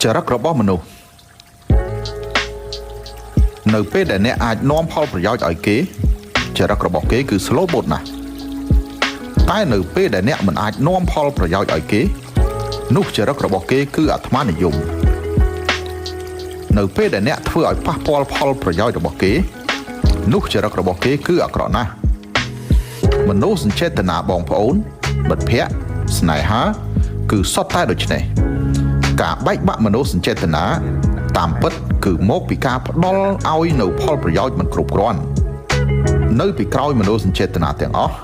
ចរិតរបស់មនុស្សនៅពេលដែលអ្នកអាចនាំផលប្រយោជន៍ឲ្យគេចរិតរបស់គេគឺ slow mode ណាស់តែនៅពេលដែលអ្នកមិនអាចនាំផលប្រយោជន៍ឲ្យគេនោះចរិតរបស់គេគឺអាត្មានិយមនៅពេលដែលអ្នកធ្វើឲ្យប៉ះពាល់ផលប្រយោជន៍របស់គេនោះចរិតរបស់គេគឺអាក្រក់ណាស់មនោសញ្ចេតនាបងប្អូនមិត្តភក្តិស្នេហាគឺសុទ្ធតែដូច្នេះការបែកបាក់មនោសញ្ចេតនាតាមពិតគឺមកពីការផ្ដល់ឲ្យនៅផលប្រយោជន៍មិនគ្រប់គ្រាន់នៅពីក្រោយមនោសញ្ចេតនាទាំងអស់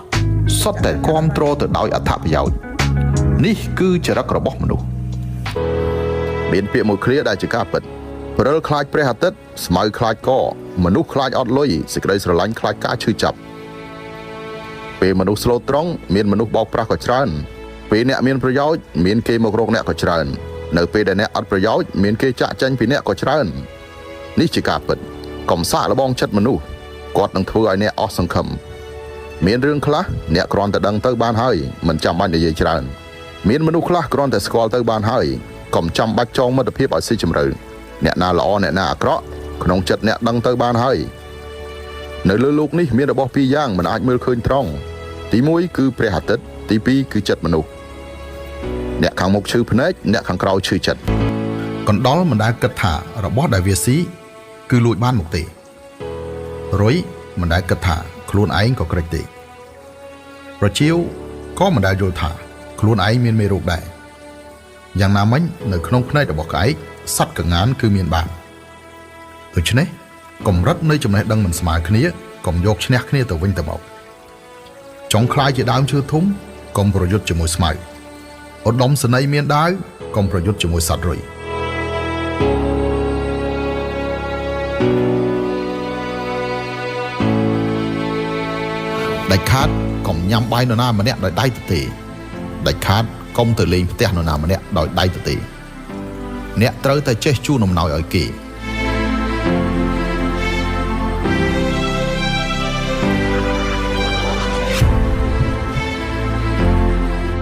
សុទ្ធតែគ្រប់គ្រងទៅដោយអត្ថប្រយោជន៍នេះគឺចរិតរបស់មនុស្សមានពាក្យមួយឃ្លាដែលជាការពិតព្រិលខ្លាចព្រះអាទិត្យស្មៅខ្លាចកមនុស្សខ្លាចអត់លុយសេចក្តីស្រឡាញ់ខ្លាចការឈឺចាប់ពេលមនុស្សស្លូតត្រង់មានមនុស្សបោកប្រាស់ក៏ច្រើនពេលអ្នកមានប្រយោជន៍មានគេមករកអ្នកក៏ច្រើននៅពេលដែលអ្នកអត់ប្រយោជន៍មានគេចាក់ចែងពីអ្នកក៏ច្រើននេះជាការពិតកុំសាកល្បងចិត្តមនុស្សគាត់នឹងធ្វើឲ្យអ្នកអស់សង្ឃឹមមានរឿងខ្លះអ្នកគ្រាន់តែដឹងទៅបានហើយមិនចាំបាច់និយាយច្រើនមានមនុស្សខ្លះគ្រាន់តែស្គាល់ទៅបានហើយកុំចាំបាច់ចងមិត្តភាពឲ្យស៊ីជម្រៅអ្នកណាល្អអ្នកណាអាក្រក់ក្នុងចិត្តអ្នកដឹងទៅបានហើយនៅលើโลกនេះមានរបស់ពីរយ៉ាងមិនអាចមើលឃើញត្រង់ទី1គឺព្រះអាទិត្យទី2គឺចិត្តមនុស្សអ្នកខាងមុខឈឺភ្នែកអ្នកខាងក្រោយឈឺចិត្តកណ្ដុរមិនដែលគិតថារបស់ដែលវាស៊ីគឺលួចបានមកទេរុយមិនដែលគិតថាខ្លួនឯងក៏ក្រិចទេប្រជៀវក៏មិនដែលយល់ថាខ្លួនឯងមានមេរោគដែរយ៉ាងណាមិញនៅក្នុងភ្នែករបស់ក្អែកសត្វកងានគឺមានបានដូច្នេះកម្រិតនៃចំណេះដឹងមិនស្មើគ្នាកុំយកឈ្នះគ្នាទៅវិញទៅមកចង់ខ្លាយជាដើមឈើធំកុំប្រយុទ្ធជាមួយស្មៅឧត្តមសេនីយ៍មានដាវកុំប្រយុទ្ធជាមួយសត្វរុយដាច់ខាតកុំញ៉ាំបាយនរណាម្នាក់ដោយដៃទទេដាច់ខាតកុំទៅលេងផ្ទះនរណាម្នាក់ដោយដៃទទេអ្នកត្រូវតែចេះជូនអំណោយឲ្យគេ